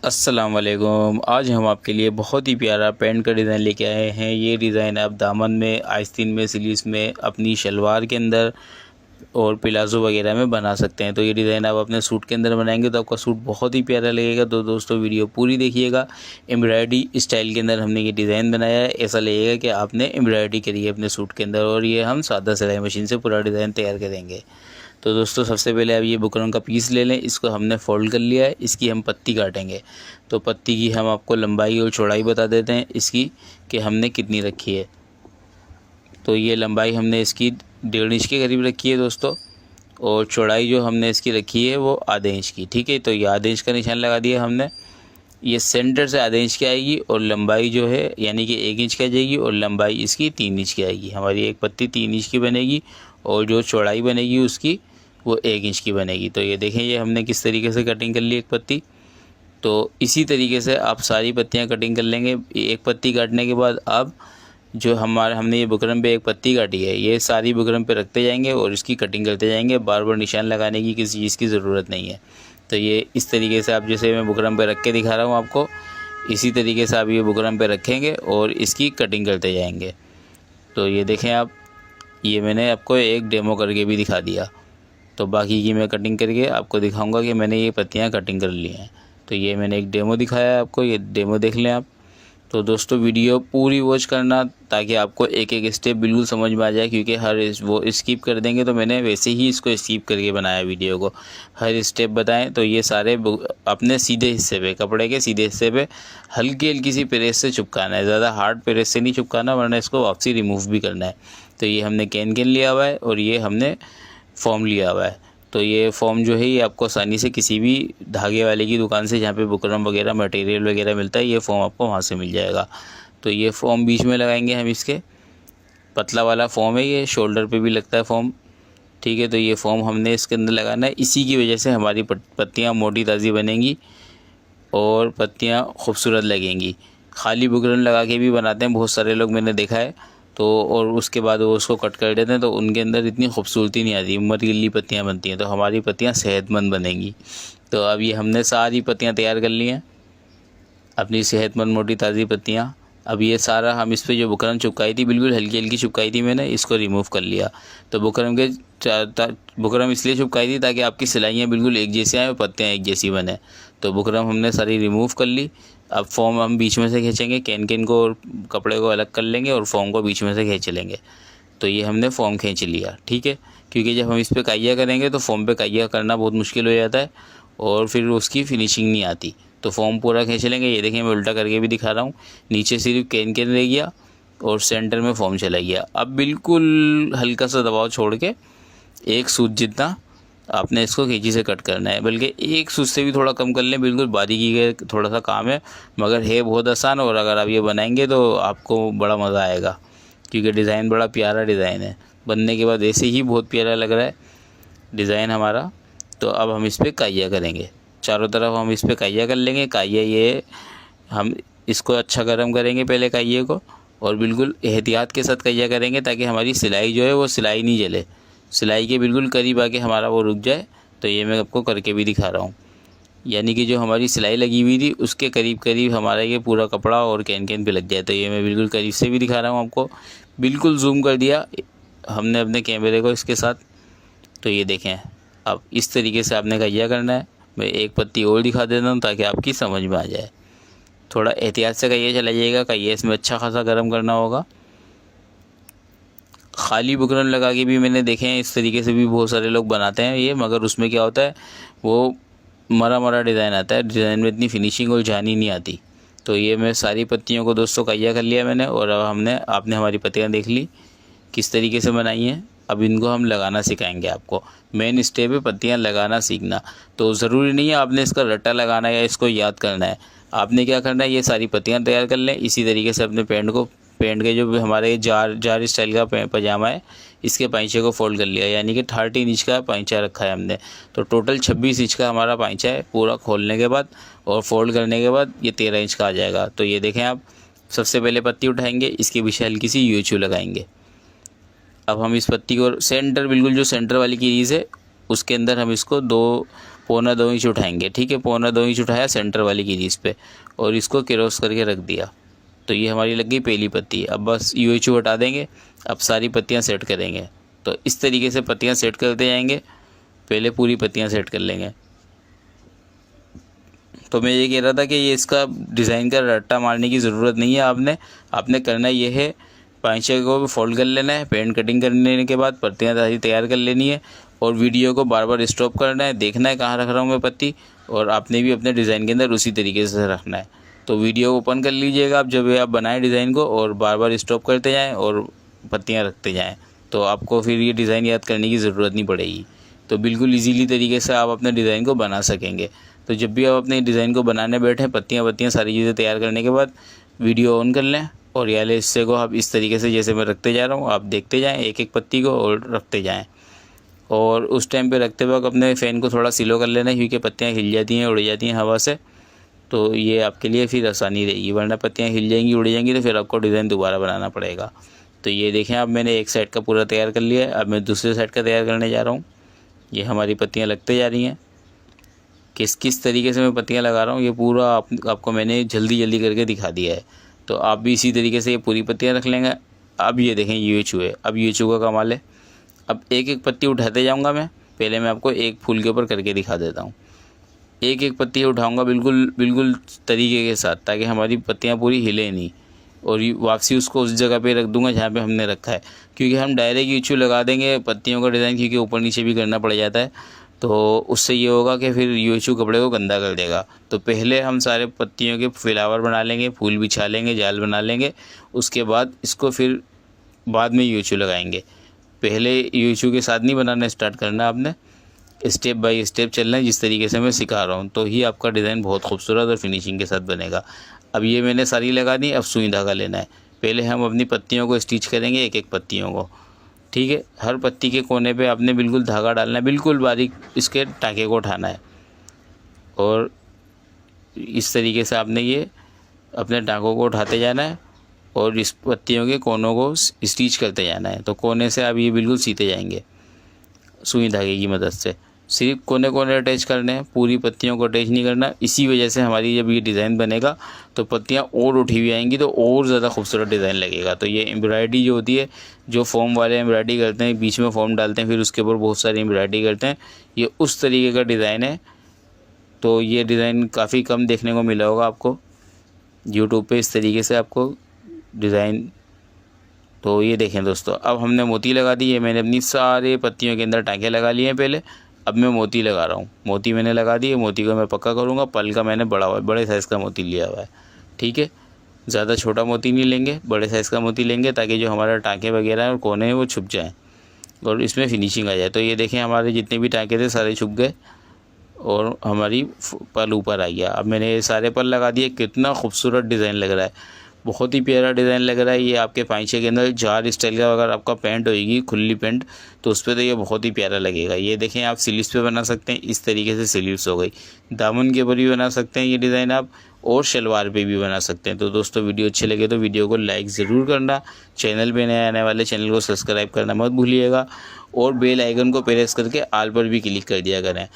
अस्सलाम वालेकुम। आज हम आपके लिए बहुत ही प्यारा पैंट का डिज़ाइन लेके आए हैं। ये डिज़ाइन आप दामन में, आस्तीन में, स्लीव्स में, अपनी शलवार के अंदर और प्लाज़ो वगैरह में बना सकते हैं। तो ये डिज़ाइन आप अपने सूट के अंदर बनाएंगे तो आपका सूट बहुत ही प्यारा लगेगा। तो दोस्तों वीडियो पूरी देखिएगा। एम्ब्रॉयडरी स्टाइल के अंदर हमने ये डिज़ाइन बनाया है। ऐसा लगेगा कि आपने एम्ब्रॉयडरी करी है अपने सूट के अंदर, और ये हम सादा सिलाई मशीन से पूरा डिज़ाइन तैयार करेंगे। तो दोस्तों सबसे पहले आप ये बुकरम का पीस ले लें। इसको हमने फ़ोल्ड कर लिया है। इसकी हम पत्ती काटेंगे। तो पत्ती की हम आपको लंबाई और चौड़ाई बता देते हैं इसकी कि हमने कितनी रखी है। तो ये लंबाई हमने इसकी 1.5 इंच के करीब रखी है दोस्तों, और चौड़ाई जो हमने इसकी रखी है वो आधे इंच की। ठीक है, तो ये आधे इंच का निशान लगा दिया हमने। ये सेंटर से आधे इंच की आएगी और लंबाई जो है यानी कि 1 इंच की आ जाएगी, और लंबाई इसकी 3 इंच की आएगी। हमारी एक पत्ती 3 इंच की बनेगी, और जो चौड़ाई बनेगी उसकी वो 1 इंच की बनेगी। तो ये देखें, ये हमने किस तरीके से कटिंग कर ली एक पत्ती। तो इसी तरीके से आप सारी पत्तियां कटिंग कर लेंगे। एक पत्ती काटने के बाद आप जो हमने ये बुकरम पे एक पत्ती काटी है, ये सारी बुकरम पे रखते जाएंगे और इसकी कटिंग करते जाएंगे। बार बार निशान लगाने की किसी चीज़ की ज़रूरत नहीं है। तो ये इस तरीके से आप, जैसे मैं बुकरम पे रख के दिखा रहा हूँ आपको, इसी तरीके से आप ये बुकरम पे रखेंगे और इसकी कटिंग करते जाएंगे। तो ये देखें आप, ये मैंने आपको एक डेमो करके भी दिखा दिया। तो बाकी की मैं कटिंग करके आपको दिखाऊंगा कि मैंने ये पत्तियाँ कटिंग कर ली हैं। तो ये मैंने एक डेमो दिखाया है आपको, ये डेमो देख लें आप। तो दोस्तों वीडियो पूरी वॉच करना ताकि आपको एक एक स्टेप बिल्कुल समझ में आ जाए, क्योंकि वो स्किप कर देंगे। तो मैंने वैसे ही इसको स्किप करके बनाया वीडियो को, हर स्टेप बताएं। तो ये सारे अपने सीधे हिस्से पे, कपड़े के सीधे हिस्से पे हल्की हल्की सी प्रेस से चिपकाना है, ज़्यादा हार्ड प्रेस से नहीं चिपकाना, वरना इसको वापसी रिमूव भी करना है। तो ये हमने कैन लिया हुआ है और ये हमने फॉर्म लिया हुआ है। तो ये फॉर्म जो है ये आपको आसानी से किसी भी धागे वाले की दुकान से, जहाँ पे बुकरम वगैरह मटेरियल वगैरह मिलता है, ये फॉर्म आपको वहाँ से मिल जाएगा। तो ये फॉर्म बीच में लगाएंगे हम, इसके पतला वाला फॉर्म है, ये शोल्डर पे भी लगता है फॉर्म। ठीक है, तो ये फॉर्म हमने इसके अंदर लगाना है। इसी की वजह से हमारी पत्तियाँ मोटी ताज़ी बनेंगी और पत्तियाँ खूबसूरत लगेंगी। खाली बुकरम लगा के भी बनाते हैं बहुत सारे लोग, मैंने देखा है। तो और उसके बाद वो उसको कट कर देते हैं, तो उनके अंदर इतनी खूबसूरती नहीं आती, मरीली पत्तियाँ बनती हैं। तो हमारी पत्तियाँ सेहतमंद बनेंगी। तो अब ये हमने सारी पत्तियाँ तैयार कर ली हैं, अपनी सेहतमंद मोटी ताज़ी पत्तियाँ। अब ये सारा हम इस पे जो बुकरम चिपकाई थी, बिल्कुल हल्की हल्की चिपकाई थी मैंने, इसको रिमूव कर लिया। तो बुकरम इसलिए चिपकाई थी ताकि आपकी सिलाइयाँ बिल्कुल एक जैसी आएँ और पत्तियाँ एक जैसी बने। तो बुकरम हमने सारी रिमूव कर ली। अब फॉर्म हम बीच में से खींचेंगे, कैन को और कपड़े को अलग कर लेंगे और फॉर्म को बीच में से खींच लेंगे। तो ये हमने फॉर्म खींच लिया। ठीक है, क्योंकि जब हम इस पर काइया करेंगे तो फॉर्म पे काइया करना बहुत मुश्किल हो जाता है और फिर उसकी फिनिशिंग नहीं आती। तो फॉर्म पूरा खींच लेंगे। ये देखिए, मैं उल्टा करके भी दिखा रहा हूँ। नीचे सिर्फ कैन रह गया और सेंटर में फॉर्म चला गया। अब बिल्कुल हल्का सा दबाव छोड़ के एक सूत जितना आपने इसको कैंची से कट करना है, बल्कि एक सूत से भी थोड़ा कम कर लें। बिल्कुल बारीकी का थोड़ा सा काम है, मगर है बहुत आसान। और अगर आप ये बनाएंगे तो आपको बड़ा मज़ा आएगा, क्योंकि डिज़ाइन बड़ा प्यारा डिज़ाइन है। बनने के बाद ऐसे ही बहुत प्यारा लग रहा है डिज़ाइन हमारा। तो अब हम इस पर काइया करेंगे, चारों तरफ हम इस पर काइया कर लेंगे। काइया ये हम इसको अच्छा गर्म करेंगे पहले काइये को, और बिल्कुल एहतियात के साथ काइया करेंगे ताकि हमारी सिलाई जो है वो सिलाई नहीं जले, सिलाई के बिल्कुल करीब आके हमारा वो रुक जाए। तो ये मैं आपको करके भी दिखा रहा हूँ, यानी कि जो हमारी सिलाई लगी हुई थी उसके करीब करीब हमारा ये पूरा कपड़ा और कैन पे लग जाए। तो ये मैं बिल्कुल करीब से भी दिखा रहा हूँ आपको, बिल्कुल जूम कर दिया हमने अपने कैमरे को इसके साथ। तो ये देखें, अब इस तरीके से आपने काइया करना है। मैं एक पत्ती और दिखा देता हूँ ताकि आपकी समझ में आ जाए। थोड़ा एहतियात से काइया चलाइएगा, काइया इसमें अच्छा खासा गर्म करना होगा। खाली बुकरम लगा के भी मैंने देखे हैं, इस तरीके से भी बहुत सारे लोग बनाते हैं ये, मगर उसमें क्या होता है वो मरा डिज़ाइन आता है, डिज़ाइन में इतनी फिनिशिंग और जान ही नहीं आती। तो ये मैं सारी पत्तियों को दोस्तों काइया कर लिया मैंने, और अब आपने हमारी पत्तियाँ देख ली किस तरीके से बनाई हैं। अब इनको हम लगाना सिखाएंगे आपको। मेन स्टेप है पत्तियाँ लगाना सीखना। तो ज़रूरी नहीं है आपने इसका रट्टा लगाना है या इसको याद करना है। आपने क्या करना है, ये सारी पत्तियाँ तैयार कर लें। इसी तरीके से अपने पैंट के जो हमारे जार स्टाइल का पजामा है, इसके पाइंचे को फोल्ड कर लिया, यानी कि 13 इंच का पाइंचा रखा है हमने। तो टोटल 26 इंच का हमारा पाइंचा है पूरा खोलने के बाद, और फोल्ड करने के बाद ये 13 इंच का आ जाएगा। तो ये देखें आप, सबसे पहले पत्ती उठाएंगे, इसके पीछे हल्की सी यूचू लगाएंगे। अब हम इस पत्ती को सेंटर, बिल्कुल जो सेंटर वाली क्रीज है उसके अंदर हम इसको 2 पौना 2 इंच उठाएंगे। ठीक है, पौना 2 इंच उठाया सेंटर वाली क्रीज पे और इसको क्रॉस करके रख दिया। तो ये हमारी लग गई पहली पत्ती। अब बस UHU हटा देंगे, अब सारी पत्तियां सेट करेंगे। तो इस तरीके से पत्तियां सेट करते जाएंगे, पहले पूरी पत्तियां सेट कर लेंगे। तो मैं ये कह रहा था कि ये इसका डिज़ाइन का रट्टा मारने की ज़रूरत नहीं है। आपने करना ये है, पांचे को भी फोल्ड कर लेना है, पेंट कटिंग करने के बाद पत्तियाँ सारी तैयार कर लेनी है और वीडियो को बार बार स्टॉप करना है, देखना है कहाँ रख रहा हूँ मैं पत्ती, और आपने भी अपने डिज़ाइन के अंदर उसी तरीके से रखना है। तो वीडियो को ओपन कर लीजिएगा आप जब आप बनाएं डिज़ाइन को, और बार बार स्टॉप करते जाएँ और पत्तियाँ रखते जाएँ, तो आपको फिर ये डिज़ाइन याद करने की ज़रूरत नहीं पड़ेगी। तो बिल्कुल ईजीली तरीके से आप अपने डिज़ाइन को बना सकेंगे। तो जब भी आप अपने डिज़ाइन को बनाने बैठें, पत्तियाँ सारी चीज़ें तैयार करने के बाद वीडियो ऑन कर लें और ये वाले हिस्से को आप इस तरीके से जैसे मैं रखते जा रहा हूँ, आप देखते जाएं एक एक पत्ती को और रखते जाएं। और उस टाइम पे रखते वक्त अपने फ़ैन को थोड़ा स्लो कर लेना, क्योंकि पत्तियाँ हिल जाती हैं, उड़ जाती हैं हवा से। तो ये आपके लिए फिर आसानी रहेगी, वरना पत्तियाँ हिल जाएंगी, उड़ जाएंगी, तो फिर आपको डिज़ाइन दोबारा बनाना पड़ेगा। तो ये देखें, अब मैंने एक साइड का पूरा तैयार कर लिया है। अब मैं दूसरे साइड का तैयार करने जा रहा हूँ। ये हमारी पत्तियाँ लगते जा रही हैं। किस तरीके से मैं पत्तियाँ लगा रहा हूँ ये पूरा आपको मैंने जल्दी करके दिखा दिया है। तो आप भी इसी तरीके से ये पूरी पत्तियाँ रख लेंगे। अब ये देखें UHU है, अब UHU का कमाल है। अब एक एक पत्ती उठाते जाऊँगा मैं, पहले मैं आपको एक फूल के ऊपर करके दिखा देता हूँ। एक एक पत्ती उठाऊँगा बिल्कुल तरीके के साथ, ताकि हमारी पत्तियाँ पूरी हिले नहीं, और वापसी उसको उस जगह पे रख दूँगा जहाँ पे हमने रखा है, क्योंकि हम डायरेक्ट UHU लगा देंगे पत्तियों का डिज़ाइन, क्योंकि ऊपर नीचे भी करना पड़ जाता है। तो उससे ये होगा कि फिर UHU कपड़े को गंदा कर देगा। तो पहले हम सारे पत्तियों के फ्लावर बना लेंगे, फूल बिछा लेंगे, जाल बना लेंगे, उसके बाद इसको फिर बाद में UHU लगाएंगे। पहले UHU के साथ नहीं बनाना स्टार्ट करना, आपने स्टेप बाय स्टेप चलना है, जिस तरीके से मैं सिखा रहा हूँ, तो ही आपका डिज़ाइन बहुत खूबसूरत और फिनिशिंग के साथ बनेगा। अब ये मैंने सारी लगा दी, अब सुई धागा लेना है। पहले हम अपनी पत्तियों को स्टिच करेंगे, एक एक पत्तियों को। ठीक है, हर पत्ती के कोने पे आपने बिल्कुल धागा डालना है, बिल्कुल बारीक इसके टाँके को उठाना है, और इस तरीके से आपने ये अपने टाँकों को उठाते जाना है और इस पत्तियों के कोनों को स्टिच करते जाना है। तो कोने से आप ये बिल्कुल सीते जाएंगे सुई धागे की मदद से। सिर्फ कोने अटैच करने हैं, पूरी पत्तियों को अटैच नहीं करना। इसी वजह से हमारी जब ये डिज़ाइन बनेगा तो पत्तियाँ और उठी हुई आएंगी, तो और ज़्यादा खूबसूरत डिज़ाइन लगेगा। तो ये एम्ब्रॉयडरी जो होती है, जो फॉर्म वाले एम्ब्रॉयडरी करते हैं, बीच में फॉर्म डालते हैं, फिर उसके ऊपर बहुत सारी एम्ब्रॉयडरी करते हैं, ये उस तरीके का डिज़ाइन है। तो ये डिज़ाइन काफ़ी कम देखने को मिला होगा आपको यूट्यूब पे, इस तरीके से आपको डिज़ाइन। तो ये देखें दोस्तों, अब हमने मोती लगा दी है। मैंने अपनी सारे पत्तियों के अंदर टाँके लगा लिए हैं पहले, अब मैं मोती लगा रहा हूँ। मोती मैंने लगा दिए, मोती को मैं पक्का करूँगा। पल का मैंने बड़े साइज़ का मोती लिया हुआ है। ठीक है, ज़्यादा छोटा मोती नहीं लेंगे, बड़े साइज़ का मोती लेंगे, ताकि जो हमारा टाँके वगैरह हैं और कोने हैं वो छुप जाएँ और इसमें फिनिशिंग आ जाए। तो ये देखें, हमारे जितने भी टाँके थे सारे छुप गए और हमारी पल ऊपर आ गया। अब मैंने ये सारे पल लगा दिए। कितना खूबसूरत डिज़ाइन लग रहा है, बहुत ही प्यारा डिज़ाइन लग रहा है। ये आपके पाइचे के अंदर जार स्टाइल का अगर आपका पैंट होएगी, खुली पैंट, तो उस पर तो ये बहुत ही प्यारा लगेगा। ये देखें, आप स्लीव्स पे बना सकते हैं, इस तरीके से स्लीव्स हो गई। दामन के ऊपर भी बना सकते हैं ये डिज़ाइन आप, और शलवार पे भी बना सकते हैं। तो दोस्तों, वीडियो अच्छे लगे तो वीडियो को लाइक ज़रूर करना। चैनल पे नए आने वाले चैनल को सब्सक्राइब करना मत भूलिएगा, और बेल आइकन को प्रेस करके ऑल पर भी क्लिक कर दिया करें।